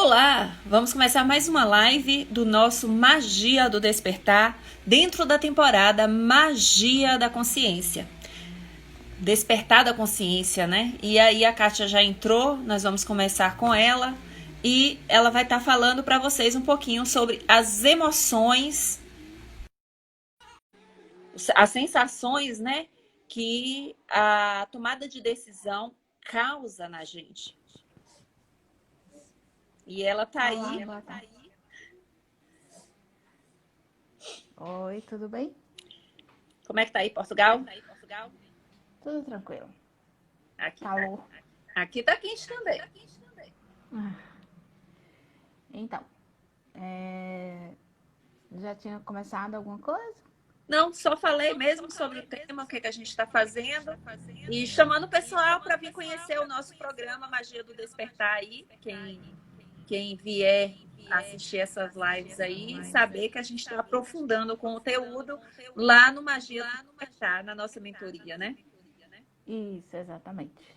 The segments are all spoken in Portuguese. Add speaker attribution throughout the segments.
Speaker 1: Olá! Vamos começar mais uma live do nosso Magia do Despertar, dentro da temporada Magia da Consciência. Despertar da consciência, né? E aí a Kátia já entrou, nós vamos começar com ela e ela vai estar falando para vocês um pouquinho sobre as emoções, as sensações, né? Que a tomada de decisão causa na gente. E ela tá
Speaker 2: Olá,
Speaker 1: aí.
Speaker 2: boa tarde. Oi, tudo bem?
Speaker 1: Como é que tá aí, Portugal?
Speaker 2: Tudo tranquilo.
Speaker 1: Aqui tá.
Speaker 2: Calor.
Speaker 1: Aqui tá quente também.
Speaker 2: Então, já tinha começado alguma coisa?
Speaker 1: Não, só falei mesmo sobre o tema, o que, que a gente está fazendo. E chamando o pessoal para vir conhecer o nosso programa Magia do Despertar aí. Quem vier assistir essas lives aí, saber que a gente está aprofundando o conteúdo lá no Magia do Despertar, na nossa mentoria, né?
Speaker 2: Isso, exatamente.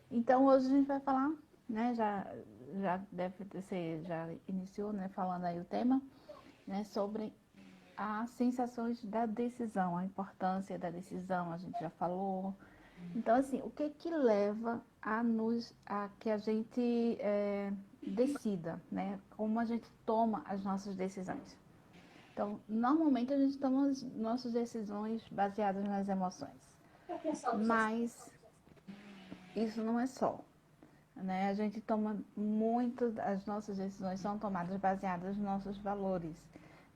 Speaker 2: Então, hoje a gente vai falar, né? Já deve ser, já iniciou, né? Falando aí o tema, né? Sobre as sensações da decisão, a importância da decisão, a gente já falou. Então, assim, o que que leva a que a gente decida, né? Como a gente toma as nossas decisões. Então, normalmente a gente toma as nossas decisões baseadas nas emoções, mas isso não é só, né? A gente toma muito, as nossas decisões são tomadas baseadas nos nossos valores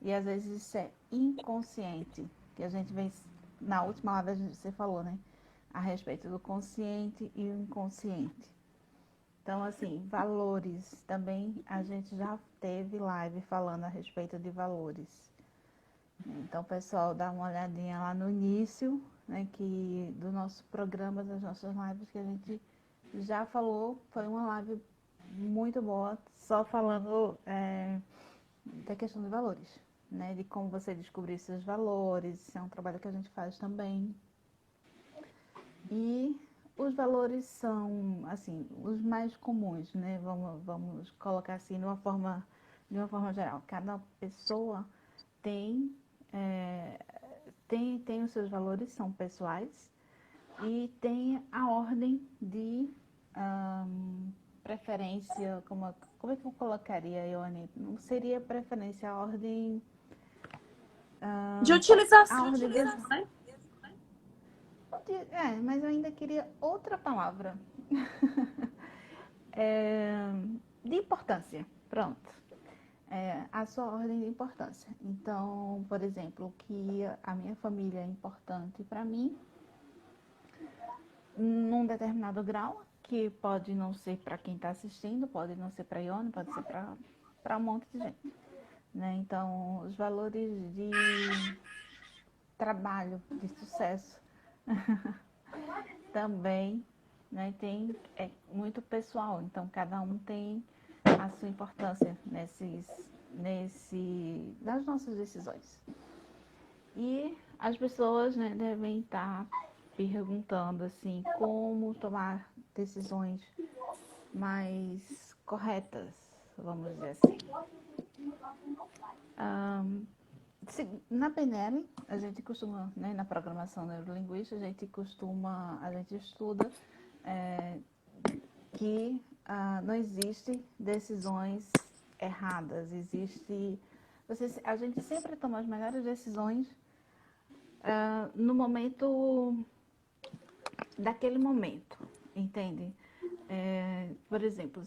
Speaker 2: e às vezes isso é inconsciente, que a gente vem, na última live você falou, né? A respeito do consciente e o inconsciente. Então, assim, valores também, a gente já teve live falando a respeito de valores. Então, pessoal, dá uma olhadinha lá no início, né, que do nosso programa, das nossas lives que a gente já falou. Foi uma live muito boa, só falando da questão de valores, né, de como você descobrir seus valores. Isso é um trabalho que a gente faz também. E os valores são, assim, os mais comuns, né? Vamos colocar assim de uma forma geral. Cada pessoa tem, é, tem os seus valores, são pessoais, e tem a ordem de preferência, como é que eu colocaria, Ione? Não seria preferência,
Speaker 1: De
Speaker 2: a
Speaker 1: utilização
Speaker 2: ordem
Speaker 1: mesmo, né?
Speaker 2: mas eu ainda queria outra palavra. É, de importância, pronto. A sua ordem de importância. Então, por exemplo, que a minha família é importante para mim, num determinado grau, que pode não ser para quem está assistindo, pode não ser para Ione, pode ser para um monte de gente. Né? Então, os valores de trabalho, de sucesso, também, né, é muito pessoal. Então, cada um tem a sua importância nas nossas decisões. E as pessoas, né, devem estar perguntando assim, como tomar decisões mais corretas, vamos dizer assim. Na PNL, a gente costuma, né, na programação neurolinguística, a gente estuda é, que não existe decisões erradas, a gente sempre toma as melhores decisões no momento, daquele momento, entende? Por exemplo,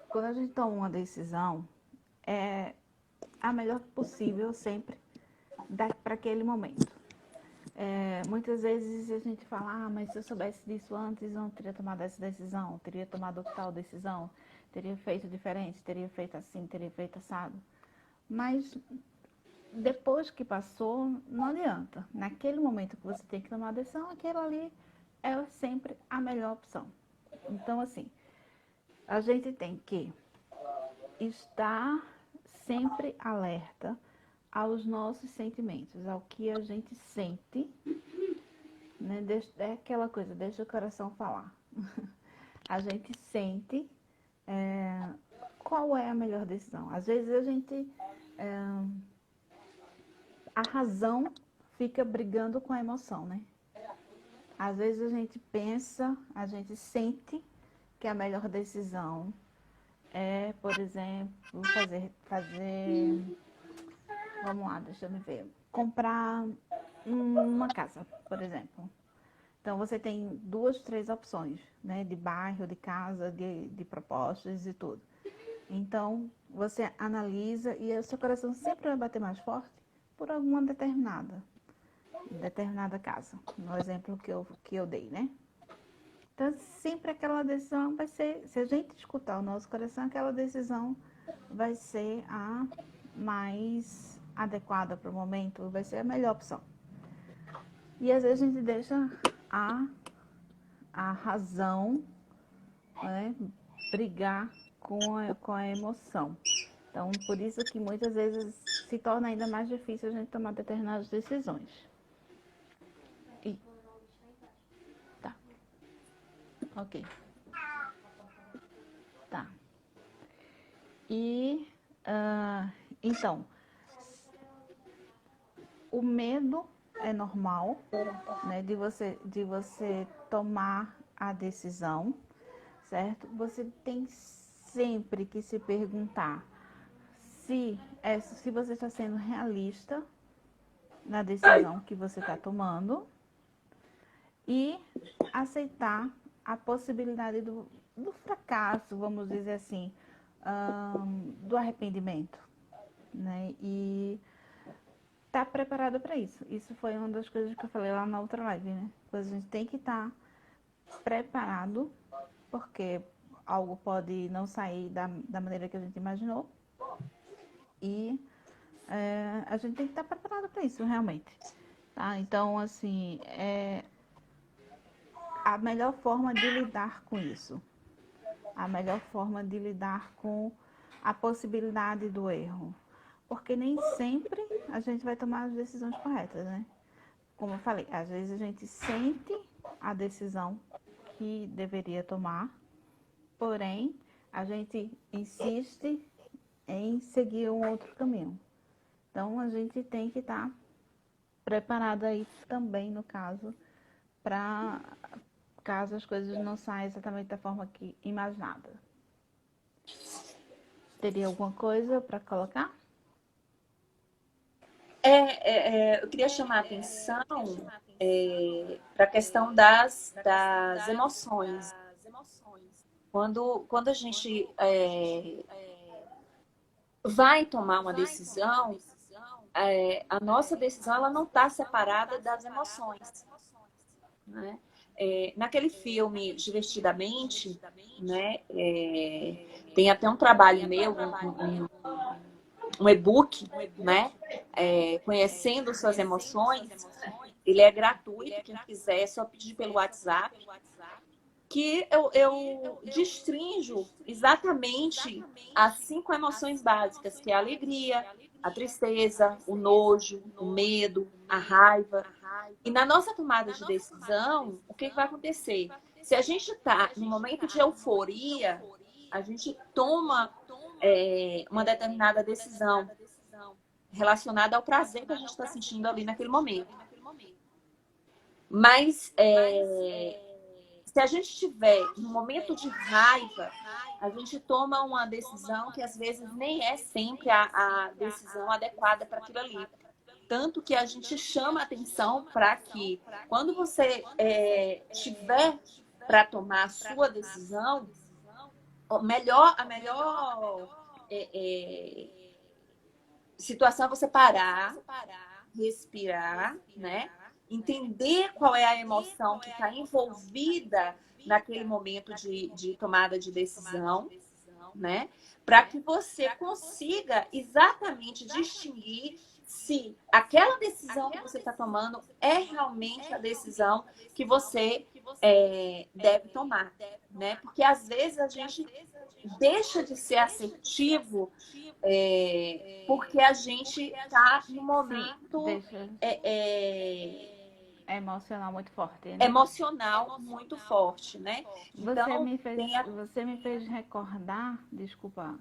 Speaker 2: quando a gente toma uma decisão, é a melhor possível sempre para aquele momento. Muitas vezes a gente fala, mas se eu soubesse disso antes, eu não teria tomado essa decisão, teria tomado tal decisão, teria feito diferente, teria feito assim, teria feito assado. Mas depois que passou, não adianta. Naquele momento que você tem que tomar a decisão, aquela ali é sempre a melhor opção. Então, assim, a gente tem que estar sempre alerta aos nossos sentimentos, ao que a gente sente, né? É aquela coisa, deixa o coração falar. A gente sente qual é a melhor decisão? Às vezes a razão fica brigando com a emoção, né? Às vezes a gente pensa, a gente sente que a melhor decisão é, por exemplo, vamos lá, deixa eu ver, comprar uma casa, por exemplo. Então você tem 2, 3 opções, né? De bairro, de casa, de propostas e tudo. Então você analisa e o seu coração sempre vai bater mais forte por alguma determinada casa, no exemplo que eu dei, né? Então, sempre aquela decisão vai ser, se a gente escutar o nosso coração, aquela decisão vai ser a mais adequada para o momento, vai ser a melhor opção. E às vezes a gente deixa a razão, né, brigar com a emoção. Então, por isso que muitas vezes se torna ainda mais difícil a gente tomar determinadas decisões. E, tá, ok. Tá. E, então, o medo é normal, né, de você tomar a decisão, certo? Você tem sempre que se perguntar se você está sendo realista na decisão que você está tomando e aceitar a possibilidade do fracasso, vamos dizer assim, do arrependimento, né? E tá preparado para isso. Isso foi uma das coisas que eu falei lá na outra live, né? A gente tem que estar preparado, porque algo pode não sair da maneira que a gente imaginou. E a gente tem que estar preparado para isso, realmente. Tá? Então, assim, a melhor forma de lidar com isso, a melhor forma de lidar com a possibilidade do erro. Porque nem sempre a gente vai tomar as decisões corretas, né? Como eu falei, às vezes a gente sente a decisão que deveria tomar, porém, a gente insiste em seguir um outro caminho. Então, a gente tem que estar preparado aí também, no caso, para caso as coisas não saiam exatamente da forma que imaginada. Teria alguma coisa para colocar?
Speaker 1: Eu queria chamar a atenção para a questão das emoções. Quando a gente vai tomar uma decisão, a nossa decisão ela não está separada das emoções, né? Naquele filme Divertidamente, né, tem até um trabalho meu, um e-book, né, Conhecendo Suas Emoções. Ele é gratuito, quem quiser é só pedir pelo WhatsApp, que eu destrinjo exatamente as 5 emoções básicas, que é a alegria, a tristeza, o nojo, o medo, a raiva. E na nossa tomada de decisão, o que vai acontecer? Se a gente está no momento de euforia, a gente toma uma determinada decisão relacionada ao prazer que a gente está sentindo ali naquele momento. Mas se a gente estiver no momento de raiva, a gente toma uma decisão que às vezes nem é sempre a decisão adequada para aquilo ali. Tanto que a gente chama atenção para que, quando você tiver para tomar a sua decisão, a melhor situação é você parar, respirar, né? Entender qual é a emoção que está envolvida naquele momento de tomada de decisão, né? Para que você consiga exatamente distinguir se aquela decisão que você está tomando é realmente a decisão que você deve tomar, né? Porque às vezes a gente deixa de ser assertivo porque a gente está no momento
Speaker 2: emocional muito forte, né?
Speaker 1: Emocional muito forte, né?
Speaker 2: Então, você me fez recordar, desculpa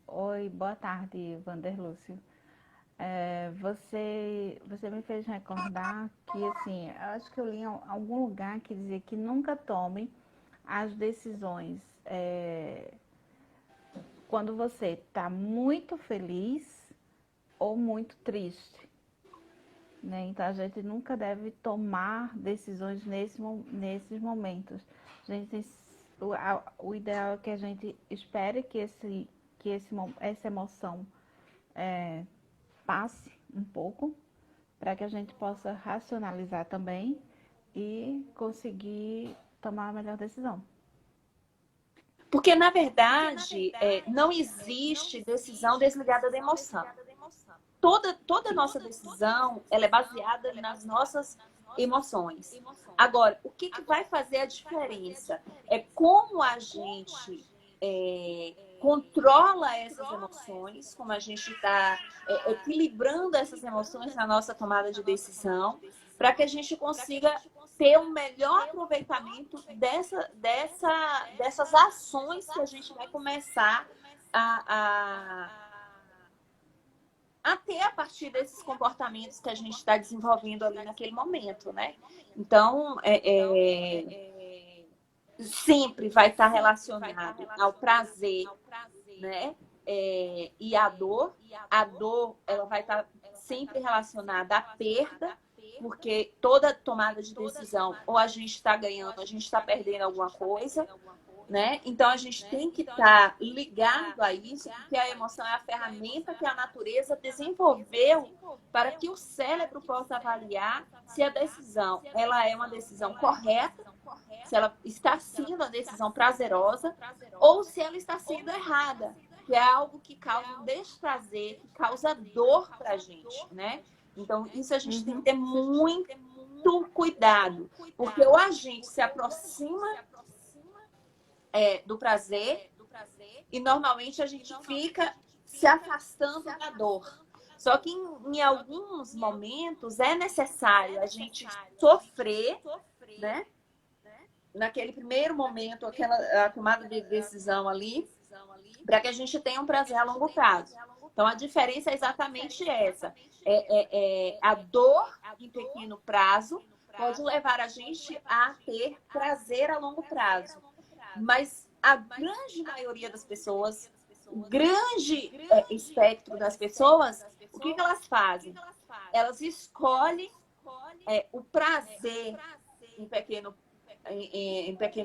Speaker 2: Oi, boa tarde, Vanderlúcio. Você me fez recordar que, assim, eu acho que eu li em algum lugar que dizia que nunca tome as decisões quando você está muito feliz ou muito triste, né? Então a gente nunca deve tomar decisões nesses momentos. A gente, o ideal é que a gente espere essa emoção passe um pouco, para que a gente possa racionalizar também e conseguir tomar a melhor decisão.
Speaker 1: Porque, na verdade, não existe decisão desligada da emoção. Toda nossa decisão ela é baseada nas nossas emoções. Agora, o que vai fazer a diferença é como a gente controla essas emoções, como a gente está equilibrando essas emoções na nossa tomada de decisão, para que a gente consiga ter um melhor aproveitamento dessas ações que a gente vai começar a ter a partir desses comportamentos que a gente está desenvolvendo ali naquele momento, né? Então, sempre vai estar relacionado ao prazer, né? E à dor. A dor, ela vai estar sempre relacionada à perda, porque toda tomada de decisão, ou a gente está ganhando, ou a gente está perdendo alguma coisa, né? Então, a gente tem que estar ligado a isso, porque a emoção é a ferramenta que a natureza desenvolveu para que o cérebro possa avaliar se a decisão ela é uma decisão correta, se ela está sendo a decisão prazerosa, ou se ela está sendo errada, que é algo que causa um desprazer, que causa dor para a gente, né? Então, isso a gente tem que ter muito cuidado, porque ou a gente se aproxima do prazer, e normalmente a gente fica se afastando da dor. Só que em alguns momentos é necessário a gente sofrer, né? Naquele primeiro momento, a tomada de decisão ali, para que a gente tenha um prazer a longo prazo. Então, a diferença é exatamente essa. A dor em pequeno prazo pode levar a gente a ter prazer a longo prazo. Mas a grande maioria das pessoas, o grande espectro das pessoas, o que elas fazem? Elas escolhem o prazer em pequeno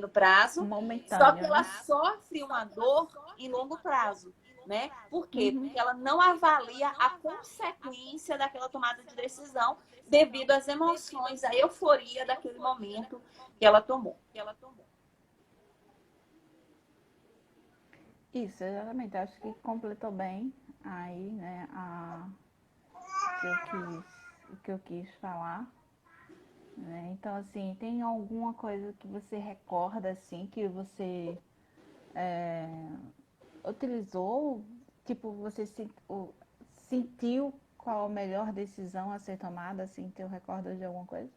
Speaker 1: prazo,
Speaker 2: momentâneo,
Speaker 1: só que ela
Speaker 2: né?
Speaker 1: sofre uma dor em longo prazo. Né? Por quê? Porque ela não avalia a consequência daquela tomada de decisão devido às emoções, à euforia daquele momento que ela tomou.
Speaker 2: Isso, exatamente. Acho que completou bem aí, né, o que eu quis falar. Né? Então, assim, tem alguma coisa que você recorda, assim, que você utilizou? Tipo, você sentiu qual a melhor decisão a ser tomada, assim, tu recorda de alguma coisa?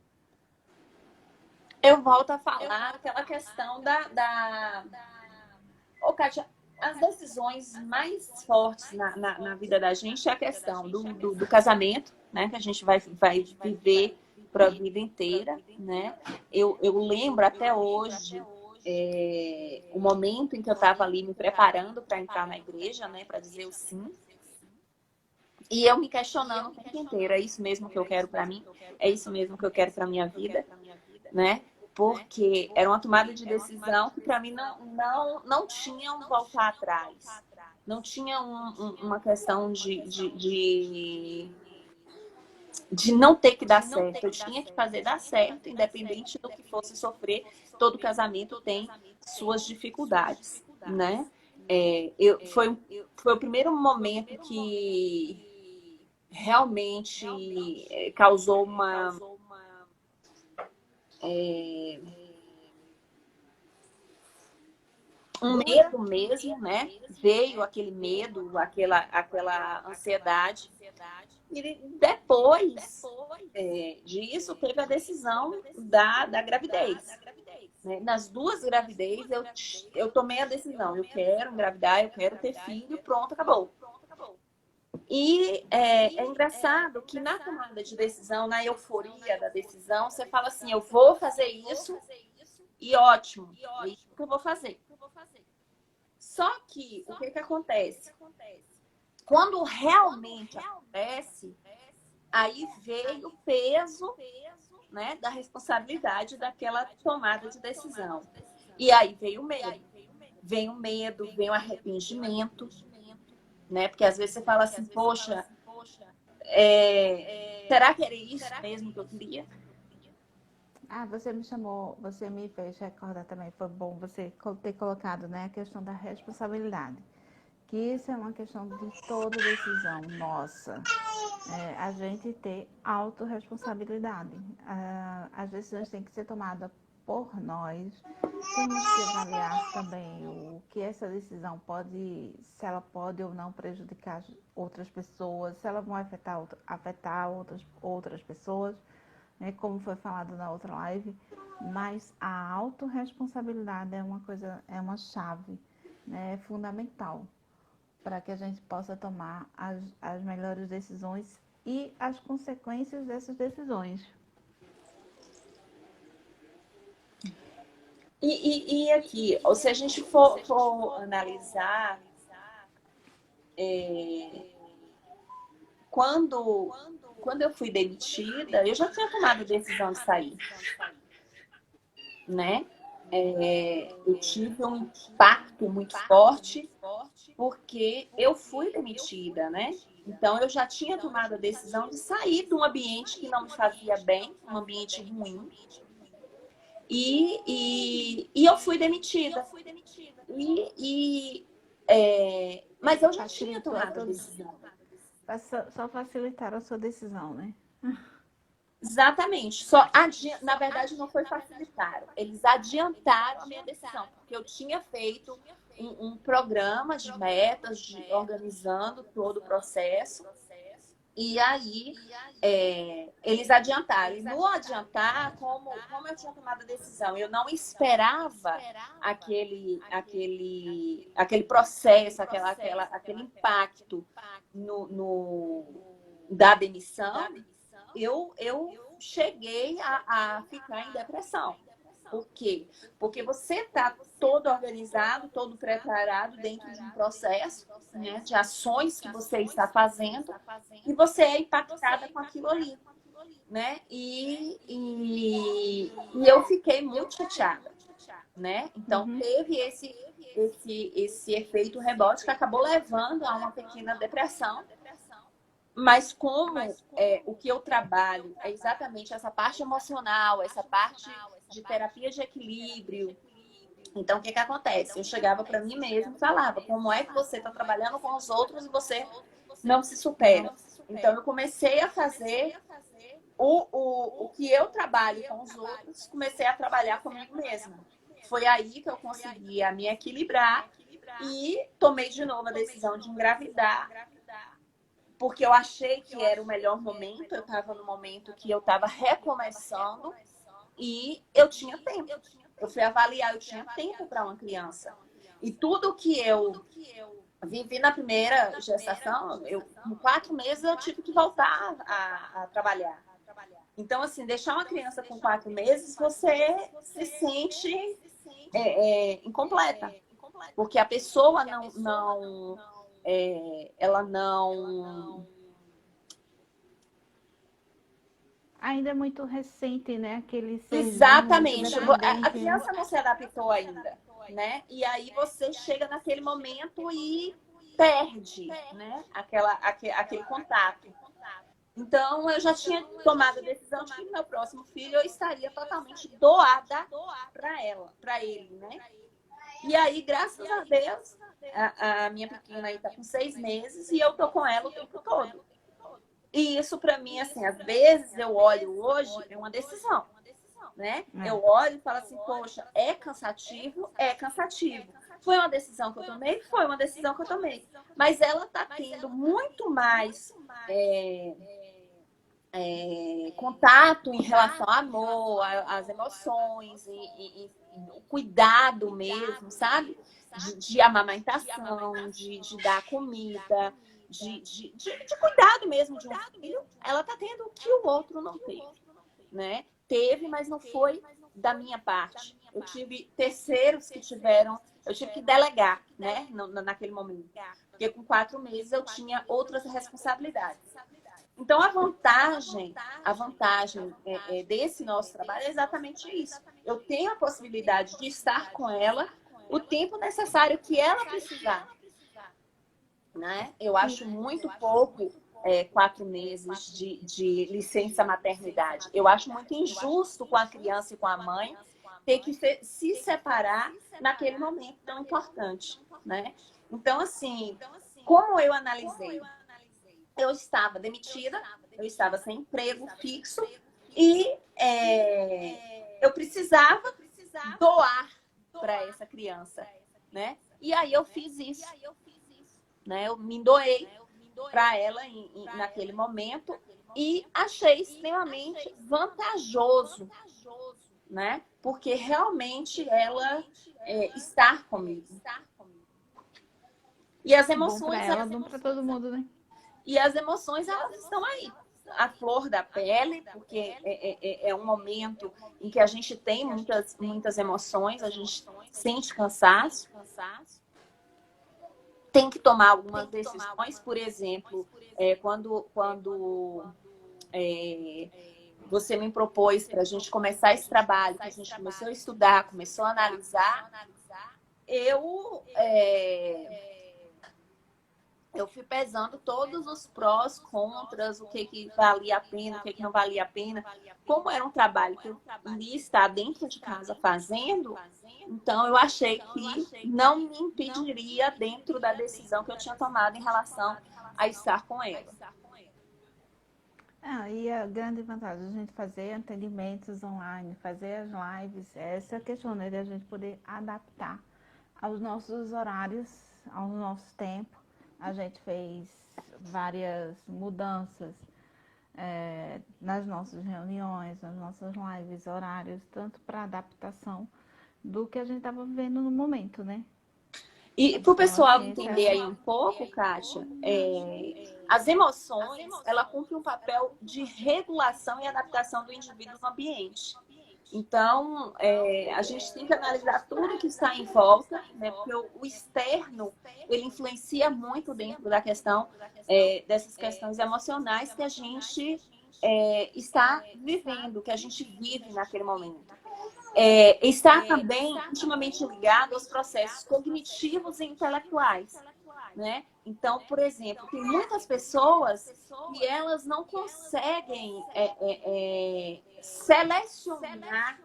Speaker 1: Eu volto a falar aquela questão Ô, Kátia, as decisões mais fortes na vida da gente é a questão do casamento, né? Que a gente vai viver para a vida inteira, né? Eu lembro até hoje o momento em que eu estava ali me preparando para entrar na igreja, né? Para dizer o sim. E eu me questionando o tempo inteiro, é isso mesmo que eu quero para mim? É isso mesmo que eu quero para minha vida, né? Porque era uma tomada de decisão que para mim não tinha um voltar atrás. Não tinha uma questão de não ter que dar certo. Eu tinha que fazer dar certo, independente do que fosse sofrer. Todo casamento tem suas dificuldades, né? Foi o primeiro momento que realmente causou um medo mesmo, né? Veio aquele medo, aquela ansiedade. E depois disso, teve a decisão da gravidez. né? Nas duas gravidez, eu tomei a decisão. Eu quero engravidar, eu quero ter filho, pronto, acabou. E é engraçado que na tomada de decisão, na euforia da decisão, você fala assim, eu vou fazer isso e ótimo, é isso que eu vou fazer. Só que, o que acontece? Quando realmente acontece, aí veio o peso, né, da responsabilidade daquela tomada de decisão. E aí veio o medo. Vem o medo, vem o arrependimento, né? Porque às vezes você fala assim, poxa, será que era isso mesmo que eu queria?
Speaker 2: Você me chamou, você me fez recordar também, foi bom você ter colocado, né, a questão da responsabilidade. Que isso é uma questão de toda decisão nossa. A gente ter autorresponsabilidade. As decisões têm que ser tomadas por nós. Temos que avaliar também o que essa decisão pode, se ela pode ou não prejudicar outras pessoas, se ela vai afetar outras pessoas, né, como foi falado na outra live. Mas a autorresponsabilidade é uma coisa, é uma chave, né, fundamental para que a gente possa tomar as melhores decisões e as consequências dessas decisões.
Speaker 1: E aqui, ou se a gente for analisar, quando eu fui demitida, eu já tinha tomado a decisão de sair, né? Eu tive um impacto muito forte porque eu fui demitida, né? Então, eu já tinha tomado a decisão de sair de um ambiente que não me fazia bem, um ambiente ruim. E eu fui demitida. Mas eu já tinha tomado a decisão.
Speaker 2: Só facilitaram a sua decisão, né?
Speaker 1: Exatamente. Na verdade, não foi facilitaram. Eles adiantaram a minha decisão, porque eu tinha feito um programa de metas, organizando todo o processo. E aí, eles adiantaram. E no adiantar, como eu tinha tomado a decisão, eu não esperava aquele processo, aquele impacto da demissão, eu cheguei a ficar em depressão. Por quê? Porque você está todo organizado, todo preparado dentro de um processo, né, de ações que você está fazendo e você é impactada com aquilo ali, né? E eu fiquei muito chateada, né? Então, teve esse efeito rebote que acabou levando a uma pequena depressão. Mas como o que eu trabalho é exatamente essa parte emocional, essa parte de terapia de equilíbrio. Então, o que acontece? Eu chegava para mim mesma e falava, como é que você está trabalhando com os outros e você não se supera? Então, eu comecei a fazer o que eu trabalho com os outros, comecei a trabalhar comigo mesma. Foi aí que eu consegui me equilibrar e tomei de novo a decisão de engravidar, porque eu achei que era o melhor momento, eu estava no momento que eu estava recomeçando e eu tinha tempo. Eu fui avaliar, eu tinha tempo para uma criança. E tudo que eu vivi na primeira gestação, com 4 meses eu tive que voltar a trabalhar. Então, assim, deixar uma criança com 4 meses, você se sente incompleta. Porque a pessoa ela não...
Speaker 2: Ainda é muito recente, né? Aquele ser.
Speaker 1: Exatamente. A criança não se adaptou ainda, né? E aí você chega naquele momento e perde, né? Aquele contato. Então, eu já tinha tomado a decisão de que no meu próximo filho eu estaria totalmente doada para ele, né? E aí, graças a Deus, a minha pequena aí tá com 6 meses e eu tô com ela o tempo todo. E isso para mim, assim, às vezes eu olho hoje, é uma decisão, né? Eu olho e falo assim, poxa, é cansativo? É cansativo. Foi uma decisão que eu tomei? Foi uma decisão que eu tomei. Mas ela tá tendo muito mais contato em relação ao amor, às emoções, e o cuidado mesmo, sabe? De amamentação, de dar comida, de cuidado mesmo de um filho, ela tá tendo o que o outro não teve, né? Teve, mas não foi da minha parte. Eu tive terceiros que tiveram, eu tive que delegar, né? Naquele momento. Porque com 4 meses eu tinha outras responsabilidades. Então, a vantagem desse nosso trabalho é exatamente isso. Eu tenho a possibilidade de estar com ela o tempo necessário que ela precisar, né? Eu acho muito pouco 4 meses de licença maternidade. Eu acho muito injusto com a criança e com a mãe ter que se separar naquele momento tão importante, né? Então, assim, como eu analisei? Eu estava demitida, eu estava sem emprego fixo e eu precisava doar para essa criança, né? E aí eu fiz isso, né? Eu me doei para ela naquele momento e achei extremamente vantajoso, né? Porque realmente ela está comigo. E as
Speaker 2: Bom para
Speaker 1: emoções,
Speaker 2: ela, bom para todo mundo, né?
Speaker 1: E as emoções, elas estão aí. A flor da pele, porque é um momento em que a gente tem muitas emoções, a gente sente cansaço. Tem que tomar algumas decisões, por exemplo, quando você me propôs para a gente começar esse trabalho, que a gente começou a estudar, começou a analisar, eu fui pesando todos os prós, contras, o que valia a pena, o que não valia a pena. Como era um trabalho que eu iria estar dentro de casa fazendo, então eu achei que não me impediria dentro da decisão que eu tinha tomado em relação a estar com ela.
Speaker 2: E a grande vantagem de a gente fazer atendimentos online, fazer as lives, essa questão, né, de a gente poder adaptar aos nossos horários, ao nosso tempo. A gente fez várias mudanças nas nossas reuniões, nas nossas lives, horários, tanto para adaptação do que a gente estava vivendo no momento, né?
Speaker 1: E para o
Speaker 2: Então,
Speaker 1: pessoal
Speaker 2: assim,
Speaker 1: entender aí um pouco, Kátia, as emoções, ela cumpre um papel de regulação e adaptação do indivíduo no ambiente. Então, a gente tem que analisar tudo que está em volta, né? Porque o externo, ele influencia muito dentro da questão, dessas questões emocionais que a gente está vivendo, que a gente vive naquele momento. Está também intimamente ligado aos processos cognitivos e intelectuais, né? Então, por exemplo, tem muitas pessoas que elas não conseguem selecionar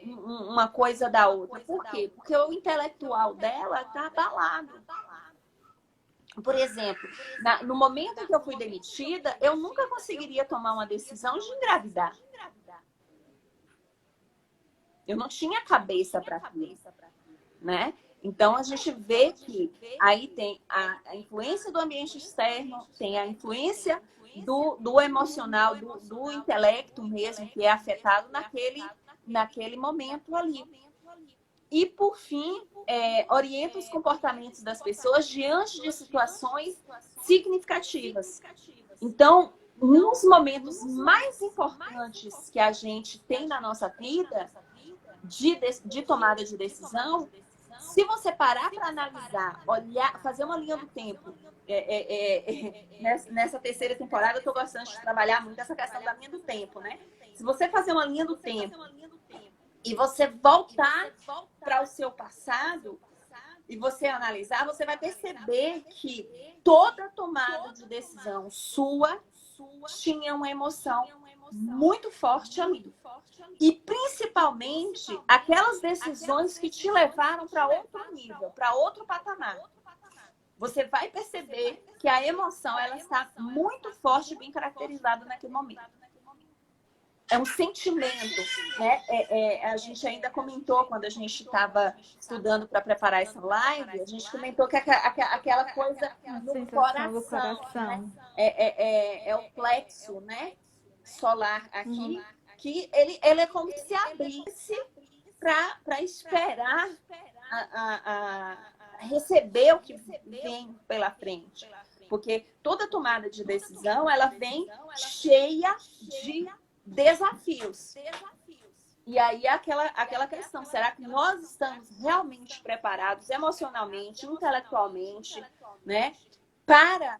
Speaker 1: uma coisa da outra. Por quê? Porque o intelectual dela está abalado. Por exemplo, no momento em que eu fui demitida, eu nunca conseguiria tomar uma decisão de engravidar. Eu não tinha cabeça para aquilo, né? Então, a gente vê que aí tem a influência do ambiente externo, tem a influência do emocional, do intelecto mesmo, que é afetado naquele momento ali. E, por fim, orienta os comportamentos das pessoas diante de situações significativas. Então, nos momentos mais importantes que a gente tem na nossa vida, de tomada de decisão, se você parar para analisar, olhar, fazer uma linha do tempo, nessa terceira temporada eu estou gostando de trabalhar muito essa questão da linha do tempo, né? Se você fazer uma linha do tempo e você voltar para o seu passado e você analisar, você vai perceber que toda tomada de decisão sua tinha uma emoção muito forte ali. E principalmente aquelas decisões que te levaram para outro nível, para outro patamar. Você vai perceber que a emoção ela está muito forte e bem caracterizada naquele momento. é um sentimento, né? A gente ainda comentou quando a gente estava estudando para preparar essa live, a gente comentou que aquela coisa
Speaker 2: A
Speaker 1: no
Speaker 2: sensação do
Speaker 1: coração, né?
Speaker 2: coração.
Speaker 1: É o plexo, né? Solar aqui, que ele é como se abrisse para esperar receber o que vem pela frente. Porque toda tomada de decisão, ela vem cheia de desafios. E aí aquela questão, será que nós estamos realmente preparados emocionalmente, intelectualmente, né, para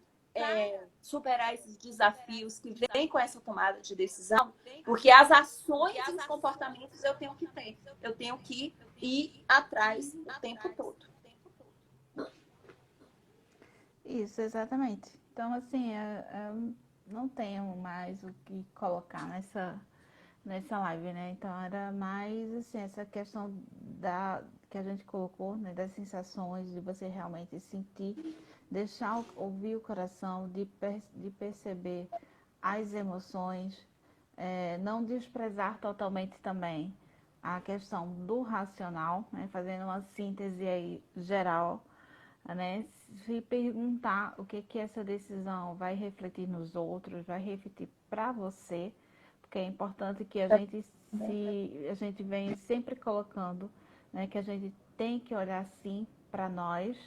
Speaker 1: superar esses desafios que vêm com essa tomada de decisão? Porque as ações e os comportamentos eu tenho que ter. Eu tenho que ir atrás o tempo todo.
Speaker 2: Isso, exatamente. Então, assim, eu não tenho mais o que colocar nessa live, né? Então, era mais, assim, essa questão que a gente colocou, né? Das sensações, de você realmente sentir, deixar ouvir o coração, de perceber as emoções, não desprezar totalmente também a questão do racional, né? Fazendo uma síntese aí geral, né? Se perguntar o que essa decisão vai refletir nos outros, vai refletir para você, porque é importante que a gente vem sempre colocando, né, que a gente tem que olhar sim para nós,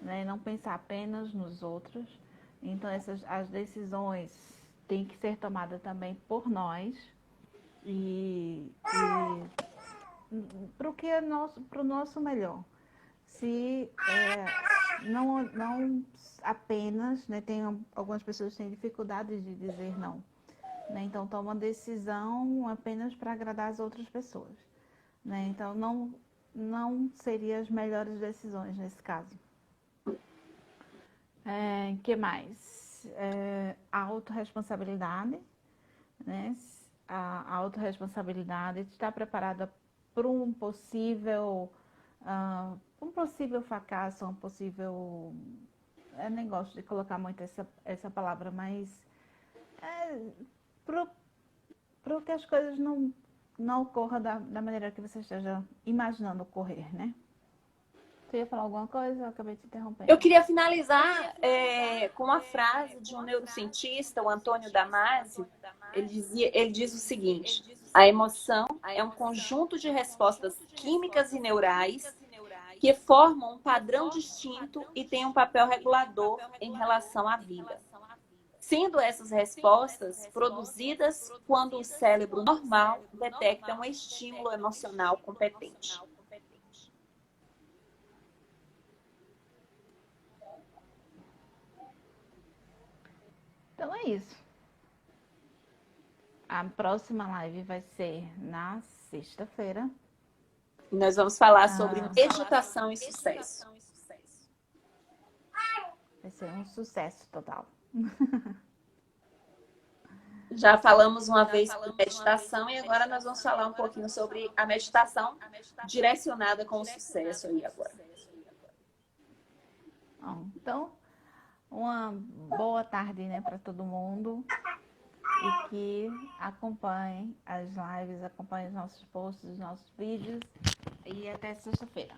Speaker 2: né, não pensar apenas nos outros. Então as decisões têm que ser tomadas também por nós e para o que é nosso, para o nosso melhor. Se não apenas, né, tem algumas pessoas que têm dificuldade de dizer não, né, então toma decisão apenas para agradar as outras pessoas, né, então não seriam as melhores decisões nesse caso. Que mais? A autorresponsabilidade, né, a autorresponsabilidade, está preparada para um possível fracasso, um possível... Eu nem gosto de colocar muito essa palavra, mas para que as coisas não ocorram da maneira que você esteja imaginando ocorrer, né? Você ia falar alguma coisa? Eu acabei te interrompendo.
Speaker 1: Eu queria finalizar com uma frase de um neurocientista, o Antônio Damasio. Ele diz o seguinte: a emoção é um conjunto de respostas químicas e neurais que formam um padrão distinto e têm um papel regulador em relação à vida. Sendo essas respostas produzidas quando o cérebro normal detecta um estímulo emocional competente.
Speaker 2: Então é isso. A próxima live vai ser na sexta-feira.
Speaker 1: E nós vamos falar sobre meditação e sucesso.
Speaker 2: Vai ser um sucesso total.
Speaker 1: Já falamos uma vez sobre meditação e agora nós vamos falar um pouquinho sobre a meditação direcionada com o sucesso aí agora.
Speaker 2: Bom, então, uma boa tarde, né, para todo mundo e que acompanhem as lives, acompanhem os nossos posts, os nossos vídeos e até sexta-feira.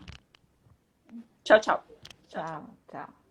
Speaker 1: Tchau, tchau.
Speaker 2: Tchau, tchau.